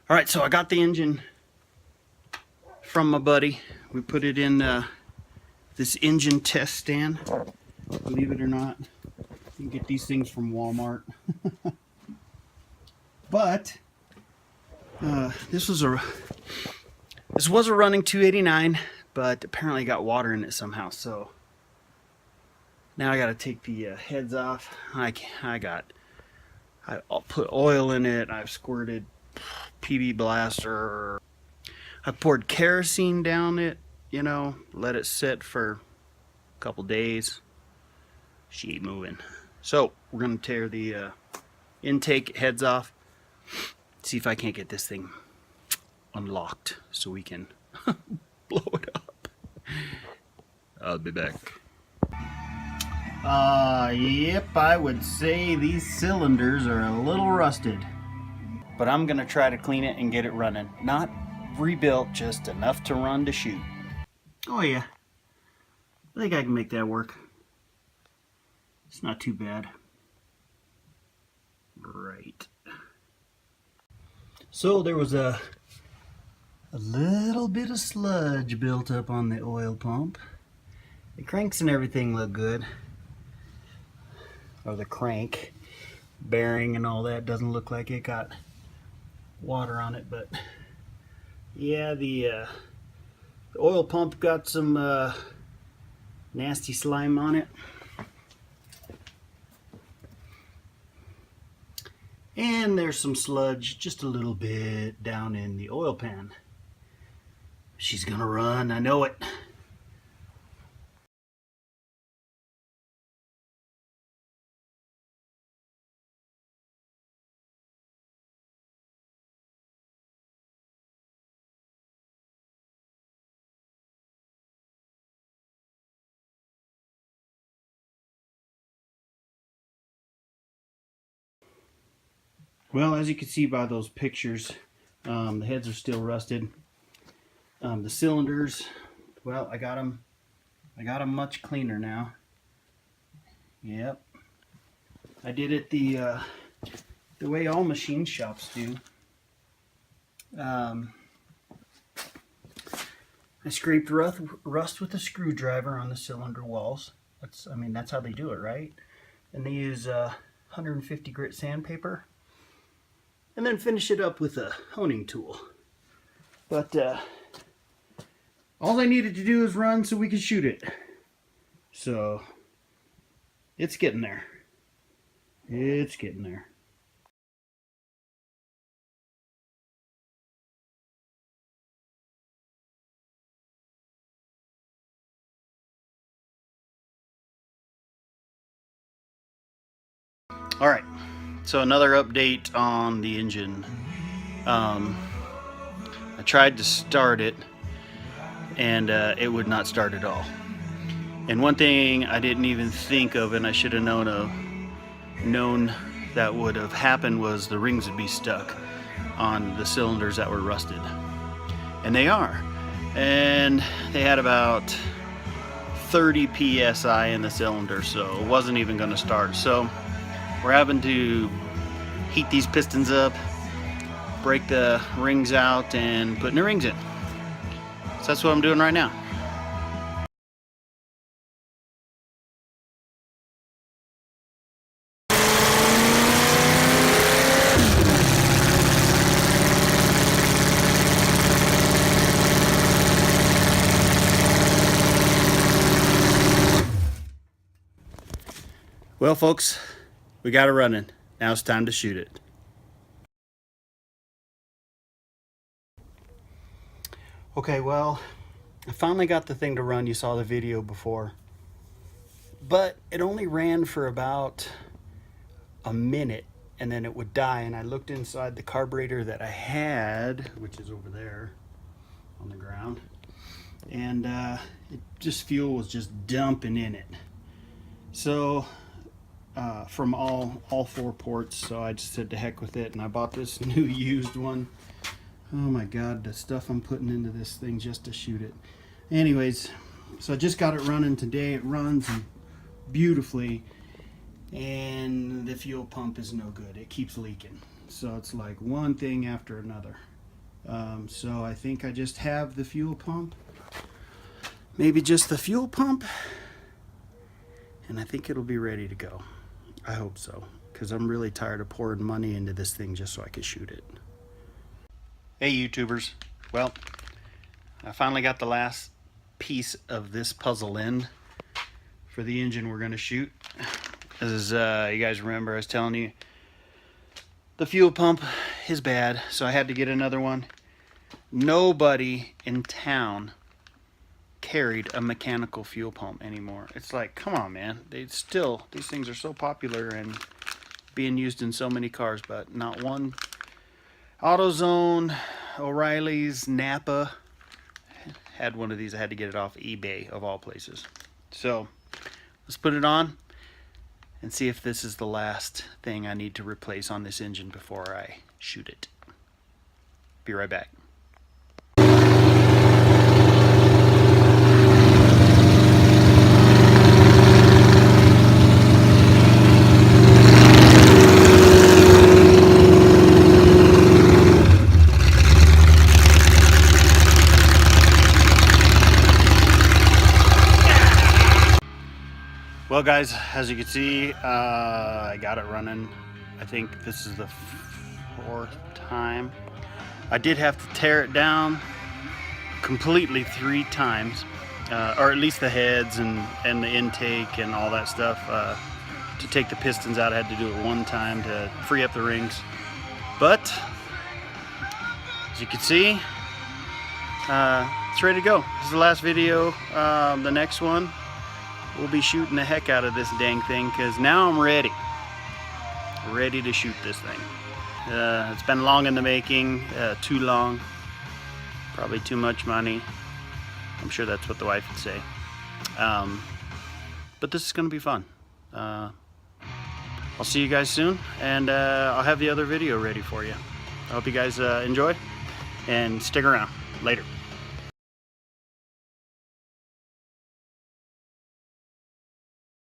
All right, so I got the engine from my buddy. We put it in this engine test stand. Believe it or not, you can get these things from Walmart. But this was a running 289, but apparently got water in it somehow. So now I got to take the heads off. I put oil in it. I've squirted PB Blaster. I poured kerosene down it, you know, let it sit for a couple days. She ain't moving. So we're gonna tear the intake heads off, see if I can't get this thing unlocked so we can blow it up. I'll be back. Yep, I would say these cylinders are a little rusted, but I'm gonna try to clean it and get it running. Not rebuilt, just enough to run to shoot. Oh yeah, I think I can make that work. It's not too bad. Right. So there was a little bit of sludge built up on the oil pump. The cranks and everything look good. Or the crank bearing and all that doesn't look like it got water on it, but yeah, the oil pump got some nasty slime on it. And there's some sludge just a little bit down in the oil pan. She's gonna run, I know it. Well, as you can see by those pictures, the heads are still rusted. The cylinders, well, I got them much cleaner now. Yep, I did it the way all machine shops do. I scraped rust with a screwdriver on the cylinder walls. That's how they do it, right? And they use 150 grit sandpaper. And then finish it up with a honing tool. But all I needed to do is run so we could shoot it. So it's getting there. It's getting there. All right. So another update on the engine. I tried to start it and it would not start at all. And one thing I didn't even think of, and I should have known that would have happened, was the rings would be stuck on the cylinders that were rusted. And they are. And they had about 30 psi in the cylinder, so it wasn't even going to start. So we're having to heat these pistons up, break the rings out, and put new rings in. So that's what I'm doing right now. Well, folks, we got it running. Now it's time to shoot it. Okay, well, I finally got the thing to run. You saw the video before. But it only ran for about a minute and then it would die. And I looked inside the carburetor that I had, which is over there on the ground. And fuel was just dumping in it. So from all four ports, so I just said to heck with it, and I bought this new used one. Oh my god, the stuff I'm putting into this thing just to shoot it. Anyways, so I just got it running today. It runs beautifully, and the fuel pump is no good. It keeps leaking. So it's like one thing after another. So I think I just have the fuel pump, maybe just the fuel pump, and I think it'll be ready to go. I hope so, because I'm really tired of pouring money into this thing just so I could shoot it. Hey YouTubers, well, I finally got the last piece of this puzzle end for the engine we're going to shoot. As you guys remember, I was telling you the fuel pump is bad, so I had to get another one. Nobody in town carried a mechanical fuel pump anymore. It's like, come on, man. These things are so popular and being used in so many cars, but not one. AutoZone, O'Reilly's, Napa had one of these. I had to get it off eBay of all places. So let's put it on and see if this is the last thing I need to replace on this engine before I shoot it. Be right back. Well guys, as you can see, I got it running. I think this is the 4th time. I did have to tear it down completely 3 times, or at least the heads and the intake and all that stuff. To take the pistons out, I had to do it 1 time to free up the rings. But as you can see, it's ready to go. This is the last video. The next one, we'll be shooting the heck out of this dang thing, because now I'm ready to shoot this thing. It's been long in the making, too long, probably too much money. I'm sure that's what the wife would say. But this is going to be fun. I'll see you guys soon, and I'll have the other video ready for you. I hope you guys enjoy and stick around. Later.